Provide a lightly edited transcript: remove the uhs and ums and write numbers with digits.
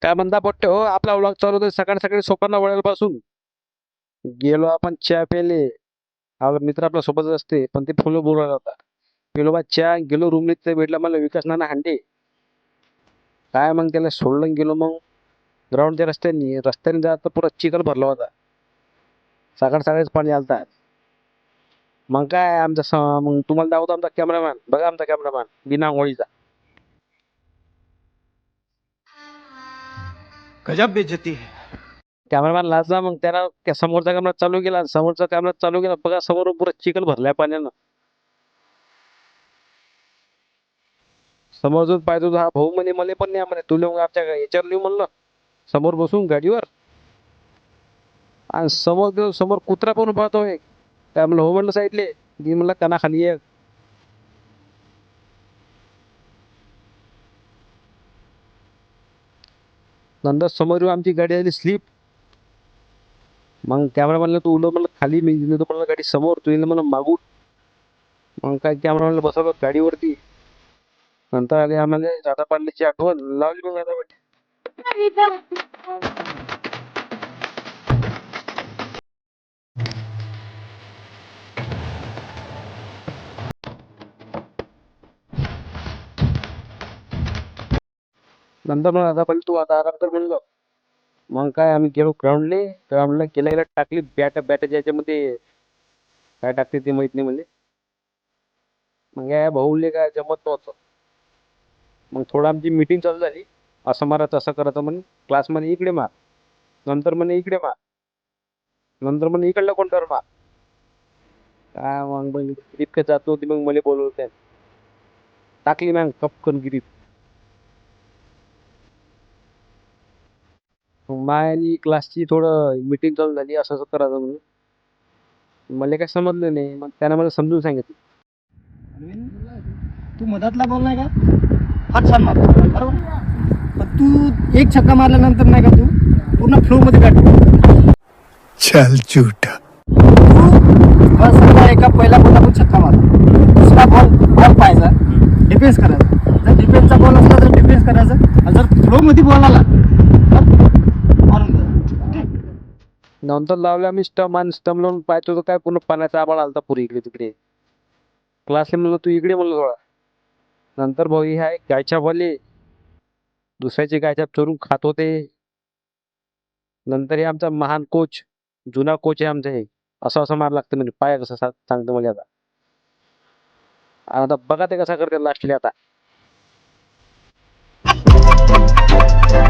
काय म्हणता पोट्टे हो, आपला व्लॉग चालू होता सकाळी सकाळी सोपाना वळायला गेलो आपण चहा प्याले. हा मित्र आपल्या सोबतच असते पण ते फुलं बोलायला होता. गेलो बा चहा, गेलो रूम ते भेटला मला विकास नाना हांडे. काय मग त्याला सोडलं आणि गेलो मग ग्राउंडच्या रस्त्याने जात पुरा चिखल भरला होता. सकाळ सकाळीच पाणी आलता. मग काय मग तुम्हाला दाखवतो आमचा कॅमेरामॅन, बघा आमचा कॅमेरामॅन बिना आंघोळीचा. गजब बेइज्जती है. कॅमेरामॅन लाजला मग त्याला त्या समोरचा कॅमेरा चालू केला, समोरचा कॅमेरा चालू केला, बघा समोर पुरा चिखल भरलाय पाण्यानं. समोरच पाहिजे हा भाऊ म्हणे मला पण नाही म्हणे, तुला मग आमच्या याच्यावर लिहू म्हणलं समोर बसून गाडीवर. आणि समोर कुत्रा पण पाहतोय. काय म्हणलं हो म्हणलं साईडले, मी म्हणलं कणाखाली एक. नंतर समोर येऊन आमची गाडी आली स्लिप. मग कॅमेरा म्हणलं तू उलट म्हणलं खाली, मी दिलं म्हणलं गाडी समोर, तू येईल म्हणलं मागून. मग काय कॅमेरा म्हणलं बसवलं गाडीवरती. नंतर आले आम्हाला दादा पाटलाची आठवण लावली मग आता वाटते. नंतर मग आता पहिले तू आता आराम कर म्हणलं. मग काय आम्ही गेलो ग्राउंडला केला टाकली बॅट याच्यामध्ये. काय टाकते ते माहित नाही म्हणजे. मग या भाऊले काय जमत नव्हतं. मग थोडं आमची मीटिंग चालू झाली. असं मारा तसं करायचं म्हणे. क्लासमध्ये इकडे मार, नंतर म्हणे इकडे मार, नंतर म्हणे इकडलं कोणतर मार. काय मग इतकं जात नव्हती मग मला बोलवलं. टाकली मॅम कपकन गिरीत. माझी क्लासची थोडं मीटिंग चालू झाली, असं असं करायचं म्हणून. मला काय समजलं नाही, मग त्यानं मला समजून सांगितलं. तू मधातला बोल नाही का, हात छान मार बरोबर. पण तू एक छक्का मारल्यानंतर नाही का तू पूर्ण फ्लो मध्ये बॅट. चल झूठा. बस समजा एका पहिला बॉल आपण छक्का मारला, दुसरा बॉल पाहायचा, डिफेन्स करायचा. जर डिफेन्सचा बॉल असला तर डिफेन्स करायचा, आणि जर फ्लो मध्ये बॉल आला तर मारून द्यायचा. नंतर लावले आम्ही स्टम, आणि स्टम लावून पाहतो तर काय पूर्ण पाण्याचा आबाळ आलता पुरी इकडे तिकडे. क्लासला म्हणलं तू इकडे म्हणलं थोडा. नंतर भाऊ हे आहे गायच्या भले दुसऱ्याची गायच्या चोरून खात होते. नंतर हे आमचा महान कोच, जुना कोच आहे आमचा हे, असं असं मार लागतं म्हणजे पाय कसं सांगतो म्हणजे आता. आता बघा ते कसा करते लास्टली आता.